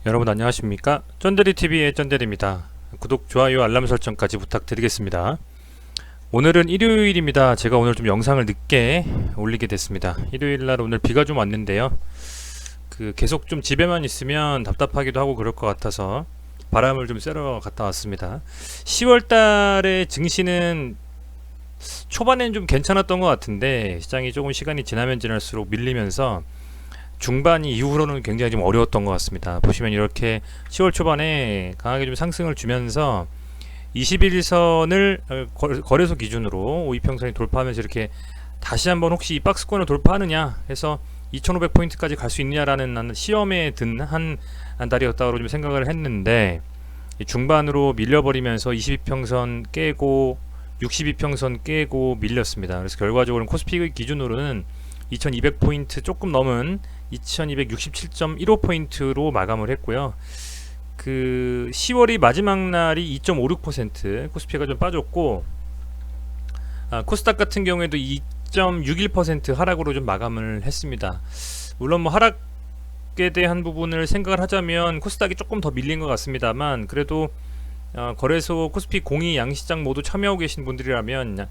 여러분 안녕하십니까? 쩐데리TV의 쩐데리입니다. 구독, 좋아요, 알람 설정까지 부탁드리겠습니다. 오늘은 일요일입니다. 제가 오늘 좀 영상을 늦게 올리게 됐습니다. 일요일날 오늘 비가 좀 왔는데요. 계속 좀 집에만 있으면 답답하기도 하고 그럴 것 같아서 바람을 좀 쐬러 갔다 왔습니다. 10월달에 증시는 초반엔 좀 괜찮았던 것 같은데 시장이 조금 시간이 지나면 지날수록 밀리면서 중반 이후로는 굉장히 좀 어려웠던 것 같습니다. 보시면 이렇게 10월 초반에 강하게 좀 상승을 주면서 21선을 거래소 기준으로 5이평선이 돌파하면서 이렇게 다시 한번 혹시 이 박스권을 돌파하느냐 해서 2500포인트까지 갈 수 있느냐라는 시험에 든 한 달이었다고 좀 생각을 했는데 중반으로 밀려버리면서 22평선 깨고 62평선 깨고 밀렸습니다. 그래서 결과적으로는 코스피 기준으로는 2200포인트 조금 넘은 2267.15포인트로 마감을 했고요. 10월이 마지막 날이 2.56% 코스피가 좀 빠졌고, 코스닥 같은 경우에도 2.61% 하락으로 좀 마감을 했습니다. 물론 뭐 하락에 대한 부분을 생각을 하자면 코스닥이 조금 더 밀린 것 같습니다만, 그래도 거래소 코스피 공이 양시장 모두 참여하고 계신 분들이라면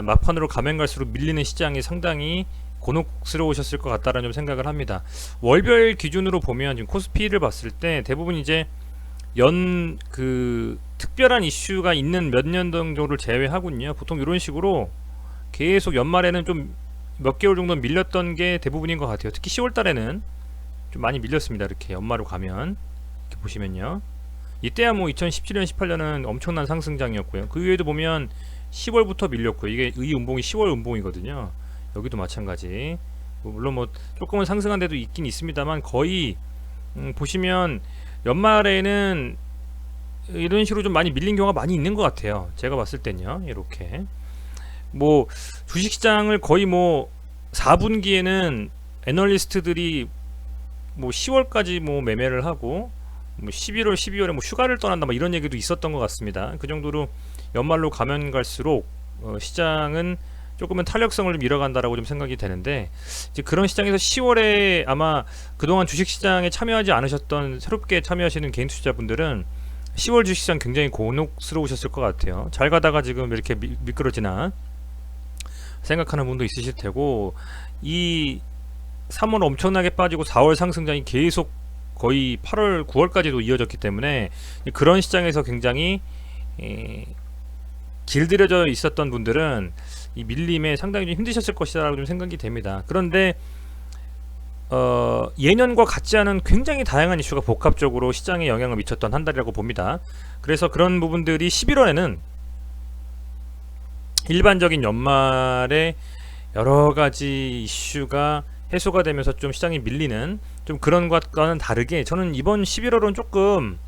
막판으로 가면 갈수록 밀리는 시장이 상당히 곤혹스러우셨을 것 같다라는 좀 생각을 합니다. 월별 기준으로 보면 지금 코스피를 봤을 때 대부분 이제 특별한 이슈가 있는 몇 년 정도를 제외하군요. 보통 이런 식으로 계속 연말에는 좀 몇 개월 정도 밀렸던 게 대부분인 것 같아요. 특히 10월 달에는 좀 많이 밀렸습니다. 이렇게 연말로 가면 이렇게 보시면요. 이때야 뭐 2017년 18년은 엄청난 상승장이었고요. 그 위에도 보면 10월부터 밀렸고요. 이게 의 음봉이 10월 음봉이거든요. 여기도 마찬가지. 물론 뭐 조금은 상승한 데도 있긴 있습니다만 거의 보시면 연말에는 이런 식으로 좀 많이 밀린 경우가 많이 있는 것 같아요. 제가 봤을 땐요. 이렇게 뭐 주식시장을 거의 뭐 4분기에는 애널리스트들이 뭐 10월까지 뭐 매매를 하고 뭐 11월 12월에 뭐 휴가를 떠난다 뭐 이런 얘기도 있었던 것 같습니다. 그 정도로 연말로 가면 갈수록 시장은 조금은 탄력성을 좀 잃어간다라고 좀 생각이 되는데, 이제 그런 시장에서 10월에 아마 그동안 주식시장에 참여하지 않으셨던 새롭게 참여하시는 개인 투자자분들은 10월 주식시장 굉장히 곤혹스러우셨을 것 같아요. 잘 가다가 지금 이렇게 미끄러지나 생각하는 분도 있으실 테고, 이 3월 엄청나게 빠지고 4월 상승장이 계속 거의 8월 9월까지도 이어졌기 때문에 그런 시장에서 굉장히 길들여져 있었던 분들은 이 밀림에 상당히 좀 힘드셨을 것이라고 좀 생각이 됩니다. 그런데 예년과 같지 않은 굉장히 다양한 이슈가 복합적으로 시장에 영향을 미쳤던 한 달이라고 봅니다. 그래서 그런 부분들이 11월에는 일반적인 연말에 여러가지 이슈가 해소가 되면서 좀 시장이 밀리는 좀 그런 것과는 다르게 저는 이번 11월은 조금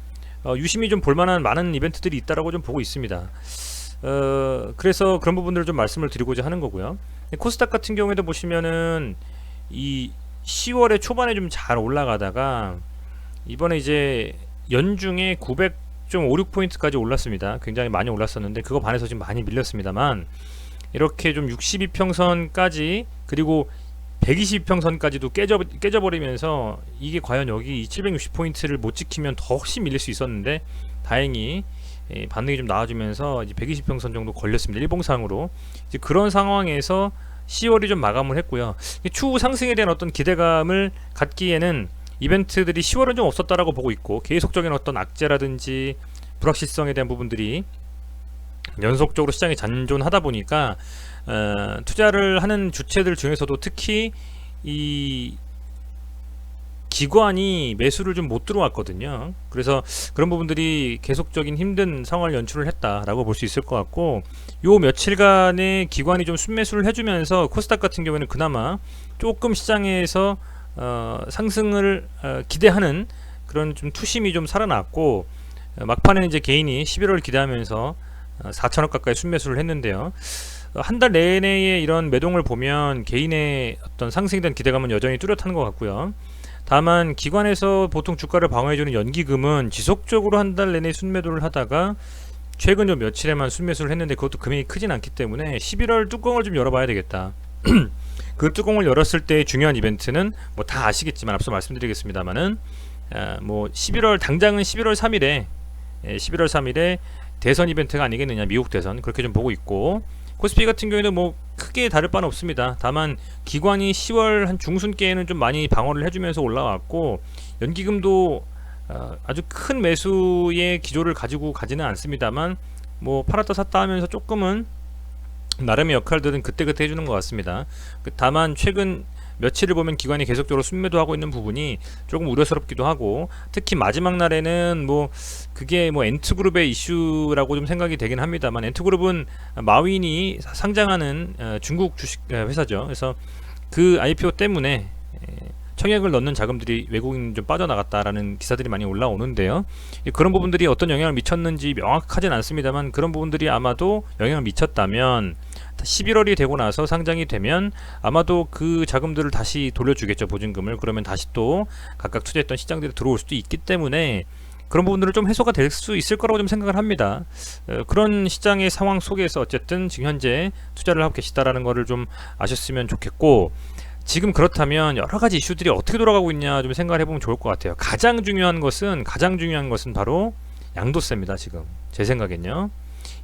유심히 좀 볼만한 많은 이벤트들이 있다라고 좀 보고 있습니다. 그래서 그런 부분들을 좀 말씀을 드리고자 하는 거고요. 코스닥 같은 경우에도 보시면은 이 10월에 초반에 좀 잘 올라가다가 이번에 이제 연중에 900.56포인트까지 올랐습니다. 굉장히 많이 올랐었는데 그거 반해서 지금 많이 밀렸습니다만, 이렇게 좀 62평선까지 그리고 120평선까지도 깨져버리면서 이게 과연 여기 760포인트를 못 지키면 더 훨씬 밀릴 수 있었는데 다행히 반등이 좀 나와주면서 이제 120평선 정도 걸렸습니다. 일봉상으로. 이제 그런 상황에서 10월이 좀 마감을 했고요. 추후 상승에 대한 어떤 기대감을 갖기에는 이벤트들이 10월은 좀 없었다라고 보고 있고, 계속적인 어떤 악재라든지 불확실성에 대한 부분들이 연속적으로 시장에 잔존하다 보니까 투자를 하는 주체들 중에서도 특히 이 기관이 매수를 좀 못 들어왔거든요. 그래서 그런 부분들이 계속적인 힘든 상황을 연출을 했다라고 볼 수 있을 것 같고, 요 며칠간의 기관이 좀 순매수를 해주면서 코스닥 같은 경우에는 그나마 조금 시장에서 상승을 기대하는 그런 좀 투심이 좀 살아났고, 막판에 이제 개인이 11월 기대하면서 4천억 가까이 순매수를 했는데요. 한 달 내내의 이런 매동을 보면 개인의 어떤 상승에 대한 기대감은 여전히 뚜렷한 것 같고요. 다만 기관에서 보통 주가를 방어해주는 연기금은 지속적으로 한 달 내내 순매도를 하다가 최근 좀 며칠에만 순매수를 했는데 그것도 금액이 크진 않기 때문에 11월 뚜껑을 좀 열어봐야 되겠다. 그 뚜껑을 열었을 때의 중요한 이벤트는 뭐 다 아시겠지만 앞서 말씀드리겠습니다만은 뭐 11월 당장은 11월 3일에 11월 3일에 대선 이벤트가 아니겠느냐, 미국 대선, 그렇게 좀 보고 있고, 코스피 같은 경우에는 뭐 크게 다를 바는 없습니다. 다만 기관이 10월 한 중순께에는 좀 많이 방어를 해주면서 올라왔고, 연기금도 아주 큰 매수의 기조를 가지고 가지는 않습니다만 뭐 팔았다 샀다 하면서 조금은 나름의 역할들은 그때그때 해주는 것 같습니다. 다만 최근 며칠을 보면 기관이 계속적으로 순매도 하고 있는 부분이 조금 우려스럽기도 하고, 특히 마지막 날에는 뭐 그게 뭐 엔트그룹의 이슈라고 좀 생각이 되긴 합니다만, 엔트그룹은 마윈이 상장하는 중국 주식 회사죠. 그래서 그 IPO 때문에 청약을 넣는 자금들이 외국인 좀 빠져나갔다라는 기사들이 많이 올라오는데요. 그런 부분들이 어떤 영향을 미쳤는지 명확하진 않습니다만, 그런 부분들이 아마도 영향을 미쳤다면 11월이 되고 나서 상장이 되면 아마도 그 자금들을 다시 돌려주겠죠, 보증금을. 그러면 다시 또 각각 투자했던 시장들이 들어올 수도 있기 때문에 그런 부분들은 좀 해소가 될 수 있을 거라고 좀 생각을 합니다. 그런 시장의 상황 속에서 어쨌든 지금 현재 투자를 하고 계시다라는 거를 좀 아셨으면 좋겠고, 지금 그렇다면 여러 가지 이슈들이 어떻게 돌아가고 있냐 좀 생각을 해보면 좋을 것 같아요. 가장 중요한 것은 바로 양도세입니다. 지금 제 생각엔요,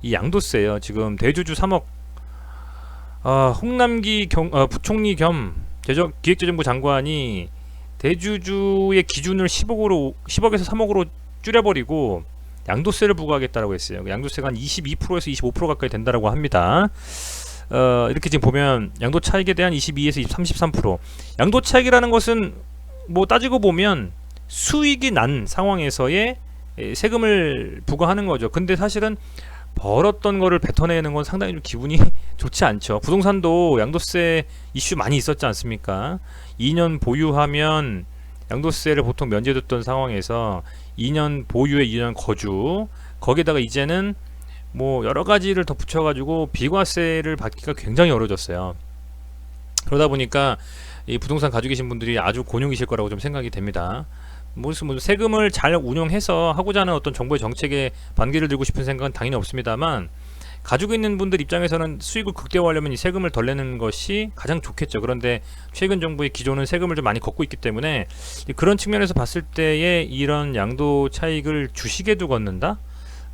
이 양도세요. 지금 대주주 3억, 홍남기 부총리 겸 기획재정부 장관이 대주주의 기준을 10억에서 3억으로 줄여버리고 양도세를 부과하겠다라고 했어요. 양도세가 한 22%에서 25% 가까이 된다라고 합니다. 이렇게 지금 보면 양도 차익에 대한 22에서 33%. 양도 차익이라는 것은 뭐 따지고 보면 수익이 난 상황에서의 세금을 부과하는 거죠. 근데 사실은 벌었던 거를 뱉어내는 건 상당히 좀 기분이 좋지 않죠. 부동산도 양도세 이슈 많이 있었지 않습니까? 2년 보유하면 양도세를 보통 면제됐던 상황에서 2년 보유에 2년 거주, 거기다가 이제는 뭐 여러 가지를 더 붙여가지고 비과세를 받기가 굉장히 어려워졌어요. 그러다 보니까 이 부동산 가지고 계신 분들이 아주 곤욕이실 거라고 좀 생각이 됩니다. 무슨 세금을 잘 운용해서 하고자 하는 어떤 정부의 정책에 반기를 들고 싶은 생각은 당연히 없습니다만, 가지고 있는 분들 입장에서는 수익을 극대화하려면 이 세금을 덜 내는 것이 가장 좋겠죠. 그런데 최근 정부의 기조는 세금을 좀 많이 걷고 있기 때문에 그런 측면에서 봤을 때에 이런 양도 차익을 주식에도 걷는다?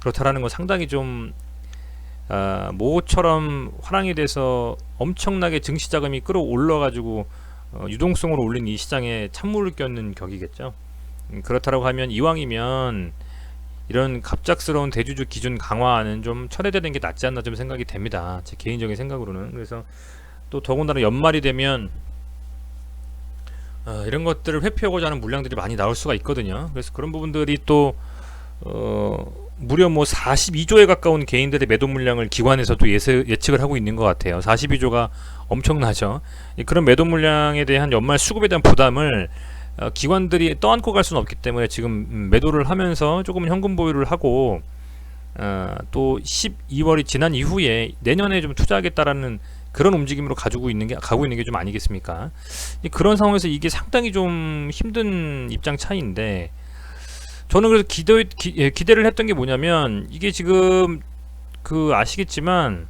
그렇다라는 건 상당히 좀 모처럼 화랑이 돼서 엄청나게 증시 자금이 끌어올라 가지고 유동성으로 올린 이 시장에 찬물을 껴는 격이겠죠. 그렇다라고 하면 이왕이면 이런 갑작스러운 대주주 기준 강화는 좀 철회되는 게 낫지 않나 좀 생각이 됩니다. 제 개인적인 생각으로는. 그래서 또 더군다나 연말이 되면 이런 것들을 회피하고자 하는 물량들이 많이 나올 수가 있거든요. 그래서 그런 부분들이 또 무려 뭐 42조에 가까운 개인들의 매도 물량을 기관에서도 예측을 하고 있는 것 같아요. 42조가 엄청나죠. 그런 매도 물량에 대한 연말 수급에 대한 부담을 기관들이 떠안고 갈 수는 없기 때문에 지금 매도를 하면서 조금 현금 보유를 하고, 또 12월이 지난 이후에 내년에 좀 투자하겠다라는 그런 움직임으로 가고 있는 게 좀 아니겠습니까? 그런 상황에서 이게 상당히 좀 힘든 입장 차이인데, 저는 그래서 기대를 했던 게 뭐냐면, 이게 지금 아시겠지만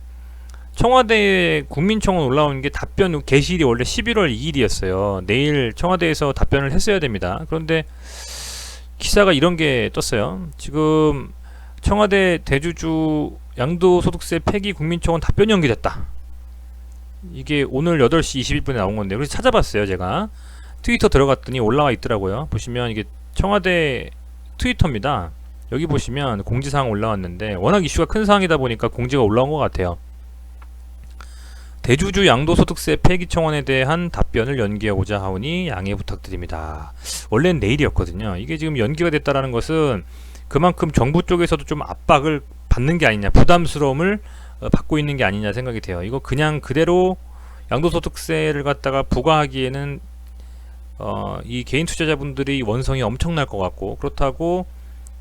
청와대 국민청원 올라온 게 답변 게시일이 원래 11월 2일이었어요. 내일 청와대에서 답변을 했어야 됩니다. 그런데 기사가 이런 게 떴어요. 지금 청와대 대주주 양도소득세 폐기 국민청원 답변이 연기됐다. 이게 오늘 8시 21분에 나온 건데, 그래서 찾아봤어요. 제가 트위터 들어갔더니 올라와 있더라고요. 보시면 이게 청와대 트위터입니다. 여기 보시면 공지사항 올라왔는데, 워낙 이슈가 큰 사항이다 보니까 공지가 올라온 것 같아요. 대주주 양도소득세 폐기 청원에 대한 답변을 연기하고자 하오니 양해 부탁드립니다. 원래는 내일이었거든요. 이게 지금 연기가 됐다라는 것은 그만큼 정부 쪽에서도 좀 압박을 받는 게 아니냐, 부담스러움을 받고 있는 게 아니냐 생각이 돼요. 이거 그냥 그대로 양도소득세를 갖다가 부과하기에는 이 개인 투자자분들이 원성이 엄청날 것 같고, 그렇다고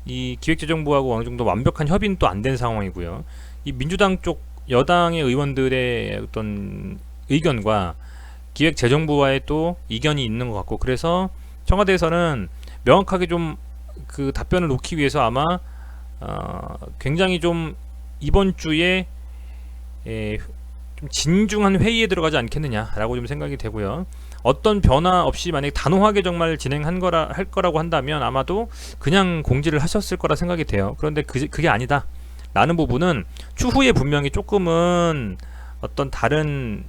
이 기획재정부하고 어느 정도 완벽한 협의는 또 안 된 상황이고요. 이 민주당 쪽 여당의 의원들의 어떤 의견과 기획재정부와의 또 이견이 있는 것 같고, 그래서 청와대에서는 명확하게 좀 그 답변을 놓기 위해서 아마 굉장히 좀 이번 주에 좀 진중한 회의에 들어가지 않겠느냐라고 좀 생각이 되고요. 어떤 변화 없이 만약에 단호하게 정말 진행한 거라 할 거라고 한다면 아마도 그냥 공지를 하셨을 거라 생각이 돼요. 그런데 그게 아니다 라는 부분은 추후에 분명히 조금은 어떤 다른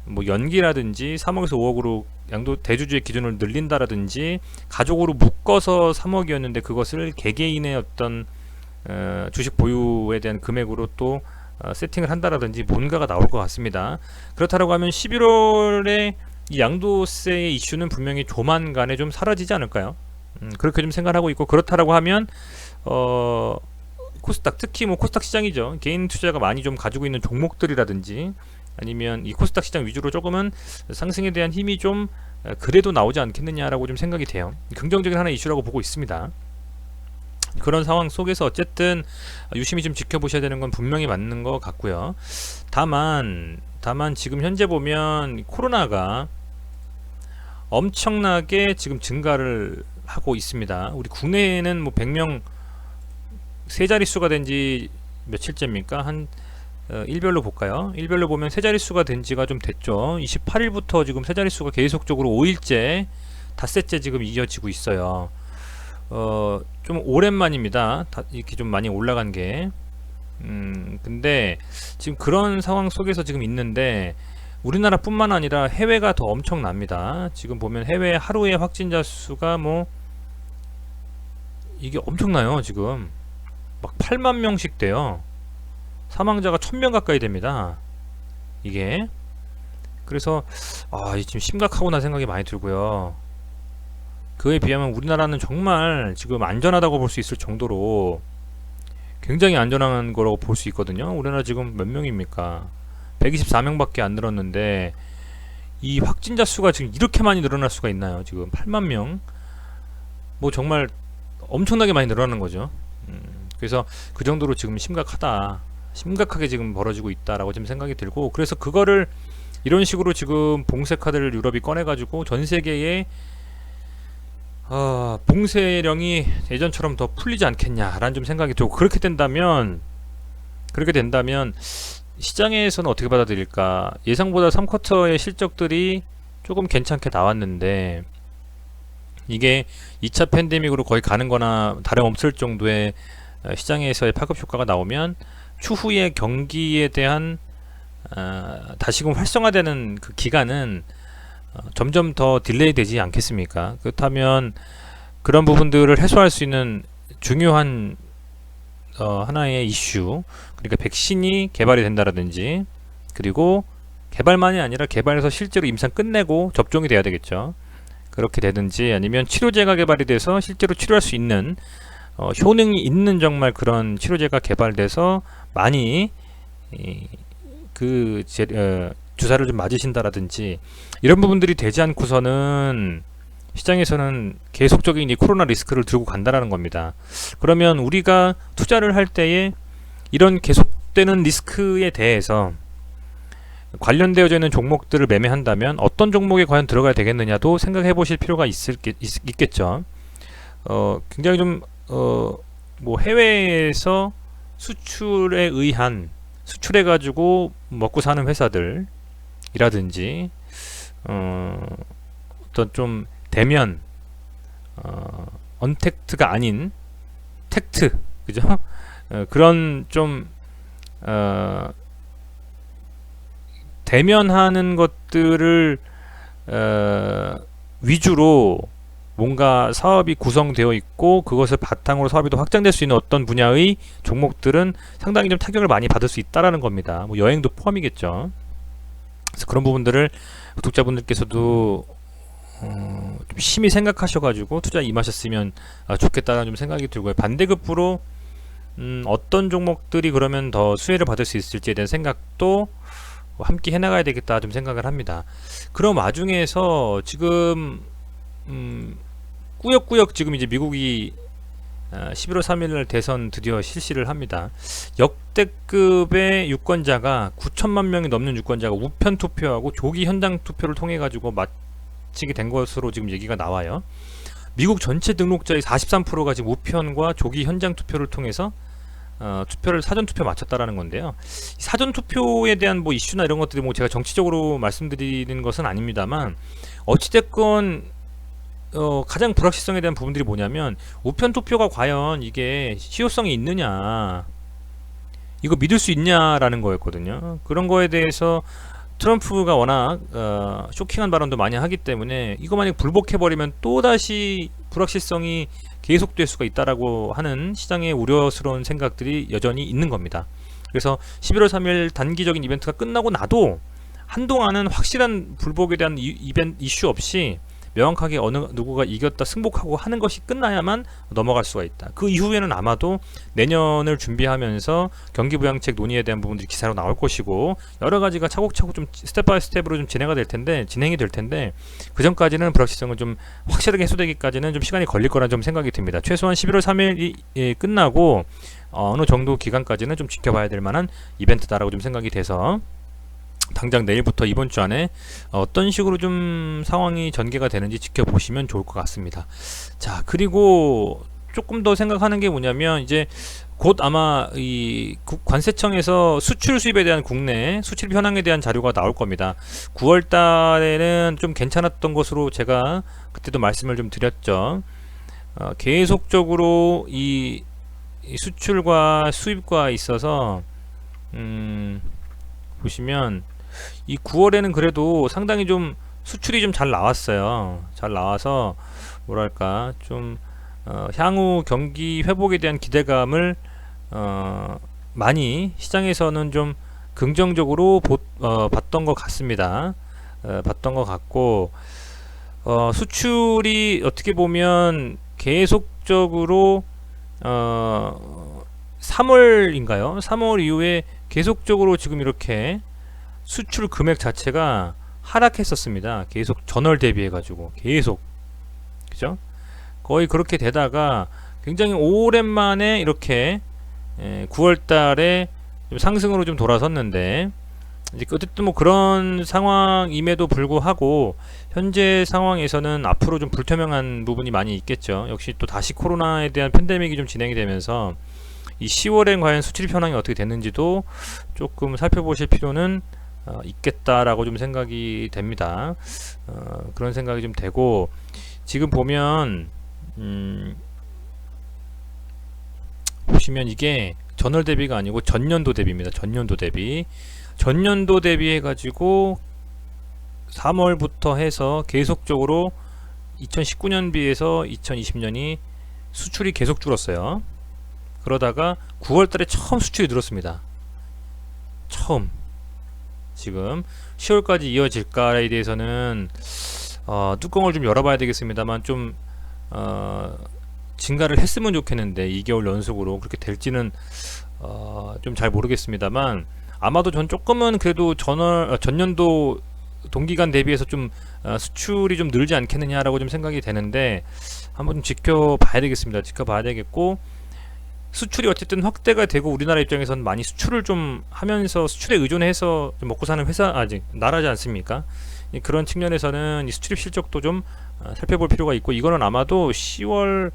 뭐 연기라든지 3억에서 5억으로 양도 대주주의 기준을 늘린다라든지 가족으로 묶어서 3억이었는데 그것을 개개인의 어떤 주식 보유에 대한 금액으로 또 세팅을 한다라든지 뭔가가 나올 것 같습니다. 그렇다고 하면 11월에 이 양도세의 이슈는 분명히 조만간에 좀 사라지지 않을까요? 그렇게 좀 생각하고 있고, 그렇다고 하면 코스닥, 특히 뭐 코스닥 시장이죠. 개인 투자가 많이 좀 가지고 있는 종목들이라든지 아니면 이 코스닥 시장 위주로 조금은 상승에 대한 힘이 좀 그래도 나오지 않겠느냐라고 좀 생각이 돼요. 긍정적인 하나의 이슈라고 보고 있습니다. 그런 상황 속에서 어쨌든 유심히 좀 지켜보셔야 되는 건 분명히 맞는 것 같고요. 다만 지금 현재 보면 코로나가 엄청나게 지금 증가를 하고 있습니다. 우리 국내에는 뭐 100명 세 자릿수가 된 지 며칠째입니까? 한 일별로 볼까요? 일별로 보면 세 자릿수가 된 지가 좀 됐죠. 28일부터 지금 세 자릿수가 계속적으로 5일째 닷새째 지금 이어지고 있어요. 좀 오랜만입니다. 이렇게 좀 많이 올라간 게. 근데 지금 그런 상황 속에서 지금 있는데 우리나라 뿐만 아니라 해외가 더 엄청납니다. 지금 보면 해외 하루의 확진자 수가 뭐 이게 엄청나요. 지금 막 8만 명씩 돼요. 사망자가 1000명 가까이 됩니다. 이게 그래서 지금 심각하구나 생각이 많이 들고요. 그에 비하면 우리나라는 정말 지금 안전하다고 볼 수 있을 정도로 굉장히 안전한 거라고 볼 수 있거든요. 우리나라 지금 몇 명입니까? 124명밖에 안 늘었는데 이 확진자 수가 지금 이렇게 많이 늘어날 수가 있나요? 지금 8만 명, 뭐 정말 엄청나게 많이 늘어나는 거죠. 그래서 그 정도로 지금 심각하게 지금 벌어지고 있다라고 지금 생각이 들고, 그래서 그거를 이런 식으로 지금 봉쇄 카드를 유럽이 꺼내가지고 전 세계에 봉쇄령이 예전처럼 더 풀리지 않겠냐라는 좀 생각이 들고, 그렇게 된다면 시장에서는 어떻게 받아들일까? 예상보다 3쿼터의 실적들이 조금 괜찮게 나왔는데 이게 2차 팬데믹으로 거의 가는 거나 다름없을 정도의 시장에서의 파급 효과가 나오면 추후에 경기에 대한 다시금 활성화되는 그 기간은 점점 더 딜레이 되지 않겠습니까? 그렇다면 그런 부분들을 해소할 수 있는 중요한 하나의 이슈, 그러니까 백신이 개발이 된다라든지, 그리고 개발만이 아니라 개발해서 실제로 임상 끝내고 접종이 돼야 되겠죠. 그렇게 되든지 아니면 치료제가 개발이 돼서 실제로 치료할 수 있는 효능이 있는 정말 그런 치료제가 개발돼서 많이 주사를 좀 맞으신다라든지 이런 부분들이 되지 않고서는 시장에서는 계속적인 이 코로나 리스크를 들고 간다라는 겁니다. 그러면 우리가 투자를 할 때에 이런 계속되는 리스크에 대해서 관련되어져 있는 종목들을 매매한다면 어떤 종목에 과연 들어가야 되겠느냐도 생각해 보실 필요가 있겠죠. 굉장히 좀 뭐 해외에서 수출에 의한, 수출해 가지고 먹고 사는 회사들이라든지 어떤 좀 대면 언택트가 아닌 텍트, 그죠? 그런 좀 대면하는 것들을 위주로 뭔가 사업이 구성되어 있고 그것을 바탕으로 사업이 더 확장될 수 있는 어떤 분야의 종목들은 상당히 좀 타격을 많이 받을 수 있다라는 겁니다. 뭐 여행도 포함이겠죠. 그래서 그런 부분들을 구독자분들께서도 좀 심히 생각하셔가지고 투자에 임하셨으면 좋겠다는 좀 생각이 들고요. 반대급부로 어떤 종목들이 그러면 더 수혜를 받을 수 있을지에 대한 생각도 함께 해나가야 되겠다 좀 생각을 합니다. 그런 와중에서 지금 꾸역꾸역 지금 이제 미국이 11월 3일날 대선 드디어 실시를 합니다. 역대급의 유권자가 9천만 명이 넘는 유권자가 우편 투표하고 조기 현장 투표를 통해 가지고 마치게 된 것으로 지금 얘기가 나와요. 미국 전체 등록자의 43%가 지금 우편과 조기 현장 투표를 통해서 투표를 사전 투표 마쳤다라는 건데요. 사전 투표에 대한 뭐 이슈나 이런 것들이 뭐 제가 정치적으로 말씀드리는 것은 아닙니다만 어찌됐건 가장 불확실성에 대한 부분들이 뭐냐면 우편 투표가 과연 이게 실효성이 있느냐, 이거 믿을 수 있냐라는 거였거든요. 그런 거에 대해서 트럼프가 워낙 쇼킹한 발언도 많이 하기 때문에 이거 만약 불복해버리면 또다시 불확실성이 계속될 수가 있다라고 하는 시장의 우려스러운 생각들이 여전히 있는 겁니다. 그래서 11월 3일 단기적인 이벤트가 끝나고 나도 한동안은 확실한 불복에 대한 이슈 없이 명확하게 어느 누구가 이겼다 승복하고 하는 것이 끝나야만 넘어갈 수가 있다. 그 이후에는 아마도 내년을 준비하면서 경기 부양책 논의에 대한 부분들이 기사로 나올 것이고 여러 가지가 차곡차곡 좀 스텝 바이 스텝으로 좀 진행이 될 텐데 그 전까지는 불확실성을 좀 확실하게 해소되기까지는 좀 시간이 걸릴 거라 좀 생각이 듭니다. 최소한 11월 3일이 끝나고 어느 정도 기간까지는 좀 지켜봐야 될 만한 이벤트다라고 좀 생각이 돼서 당장 내일부터 이번 주 안에 어떤 식으로 좀 상황이 전개가 되는지 지켜보시면 좋을 것 같습니다. 자, 그리고 조금 더 생각하는 게 뭐냐면 이제 곧 아마 이 관세청에서 수출 수입에 대한 국내 수출 현황에 대한 자료가 나올 겁니다. 9월 달에는 좀 괜찮았던 것으로 제가 그때도 말씀을 좀 드렸죠. 계속적으로 이 수출과 수입과 있어서 보시면 이 9월에는 그래도 상당히 좀 수출이 좀 잘 나왔어요. 잘 나와서 뭐랄까 좀 향후 경기 회복에 대한 기대감을 많이 시장에서는 좀 긍정적으로 봤던 것 같습니다. 봤던 것 같고 수출이 어떻게 보면 계속적으로 3월인가요? 3월 이후에 계속적으로 지금 이렇게 수출 금액 자체가 하락했었습니다. 계속 전월 대비해 가지고 계속, 그죠? 거의 그렇게 되다가 굉장히 오랜만에 이렇게 9월 달에 상승으로 좀 돌아섰는데 이제 어쨌든 뭐 그런 상황임에도 불구하고 현재 상황에서는 앞으로 좀 불투명한 부분이 많이 있겠죠. 역시 또 다시 코로나에 대한 팬데믹이 좀 진행이 되면서 이 10월엔 과연 수출 현황이 어떻게 됐는지도 조금 살펴보실 필요는 있겠다라고 좀 생각이 됩니다. 그런 생각이 좀 되고 지금 보면 보시면 이게 전월 대비가 아니고 전년도 대비입니다. 전년도 대비해 가지고 3월부터 해서 계속적으로 2019년 비해서 2020년이 수출이 계속 줄었어요. 그러다가 9월 달에 처음 수출이 늘었습니다. 처음. 지금 10월까지 이어질까에 대해서는 뚜껑을 좀 열어봐야 되겠습니다만 좀 증가를 했으면 좋겠는데 2개월 연속으로 그렇게 될지는 좀 잘 모르겠습니다만 아마도 전 조금은 그래도 전년도 동기간 대비해서 좀 수출이 좀 늘지 않겠느냐라고 좀 생각이 되는데 한번 좀 지켜봐야 되겠습니다. 지켜봐야 되겠고 수출이 어쨌든 확대가 되고 우리나라 입장에서는 많이 수출을 좀 하면서 수출에 의존해서 좀 먹고 사는 아직 나라지 않습니까? 그런 측면에서는 이 수출입 실적도 좀 살펴볼 필요가 있고 이거는 아마도 11월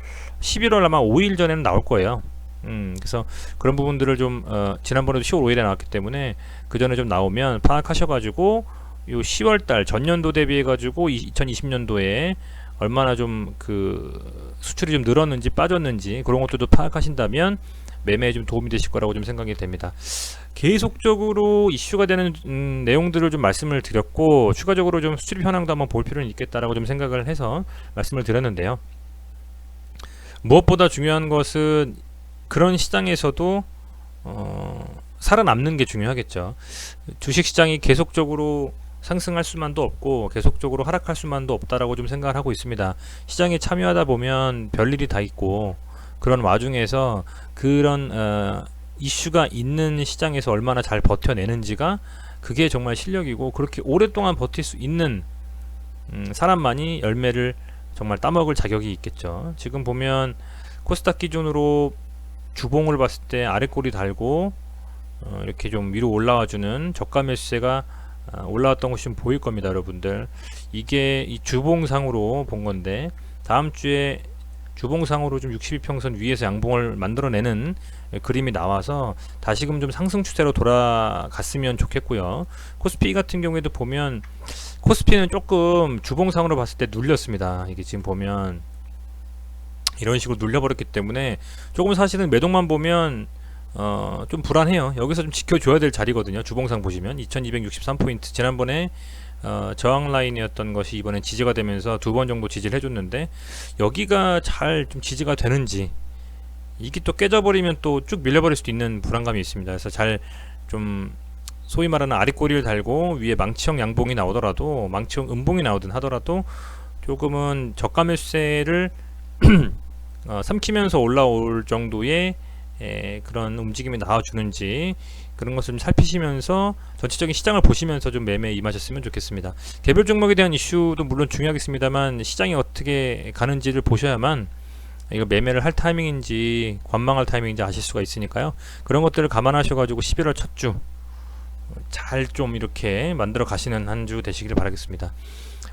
아마 5일 전에는 나올 거예요. 그래서 그런 부분들을 좀 지난번에도 10월 5일에 나왔기 때문에 그 전에 좀 나오면 파악하셔가지고 요 10월달 전년도 대비해가지고 2020년도에 얼마나 좀 그 수출이 좀 늘었는지 빠졌는지 그런 것들도 파악하신다면 매매에 좀 도움이 되실 거라고 좀 생각이 됩니다. 계속적으로 이슈가 되는 내용들을 좀 말씀을 드렸고 추가적으로 좀 수출입 현황도 한번 볼 필요는 있겠다라고 좀 생각을 해서 말씀을 드렸는데요. 무엇보다 중요한 것은 그런 시장에서도 살아남는 게 중요하겠죠. 주식시장이 계속적으로 상승할 수만도 없고 계속적으로 하락할 수만도 없다라고 좀 생각을 하고 있습니다. 시장에 참여하다 보면 별일이 다 있고 그런 와중에서 그런 이슈가 있는 시장에서 얼마나 잘 버텨내는지가 그게 정말 실력이고 그렇게 오랫동안 버틸 수 있는 사람만이 열매를 정말 따먹을 자격이 있겠죠. 지금 보면 코스닥 기준으로 주봉을 봤을 때 아래꼬리 달고 이렇게 좀 위로 올라와주는 저가 매수세가 올라왔던 것이 좀 보일 겁니다, 여러분들. 이게 이 주봉상으로 본 건데 다음 주에 주봉상으로 좀 62평선 위에서 양봉을 만들어내는 그림이 나와서 다시금 좀 상승 추세로 돌아갔으면 좋겠고요. 코스피 같은 경우에도 보면 코스피는 조금 주봉상으로 봤을 때 눌렸습니다. 이게 지금 보면 이런 식으로 눌려버렸기 때문에 조금 사실은 매동만 보면 좀 불안해요. 여기서 좀 지켜줘야 될 자리거든요. 주봉상 보시면 2263포인트 지난번에 저항 라인이었던 것이 이번엔 지지가 되면서 두 번 정도 지지를 해줬는데 여기가 잘 좀 지지가 되는지, 이게 또 깨져버리면 또 쭉 밀려버릴 수도 있는 불안감이 있습니다. 그래서 잘 좀 소위 말하는 아리꼬리를 달고 위에 망치형 양봉이 나오더라도, 망치형 음봉이 나오든 하더라도 조금은 저가 매수세를 삼키면서 올라올 정도의 그런 움직임이 나와주는지, 그런 것을 좀 살피시면서 전체적인 시장을 보시면서 좀 매매에 임하셨으면 좋겠습니다. 개별 종목에 대한 이슈도 물론 중요하겠습니다만 시장이 어떻게 가는지를 보셔야만 이거 매매를 할 타이밍인지 관망할 타이밍인지 아실 수가 있으니까요. 그런 것들을 감안하셔가지고 11월 첫 주 잘 좀 이렇게 만들어 가시는 한 주 되시기를 바라겠습니다.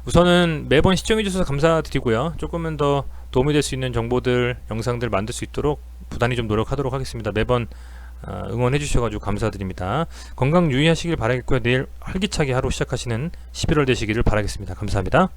우선은 매번 시청해 주셔서 감사드리고요. 조금은 더 도움이 될 수 있는 정보들, 영상들 만들 수 있도록 부단히 좀 노력하도록 하겠습니다. 매번 응원해 주셔가지고 감사드립니다. 건강 유의하시길 바라겠고요. 내일 활기차게 하루 시작하시는 11월 되시기를 바라겠습니다. 감사합니다.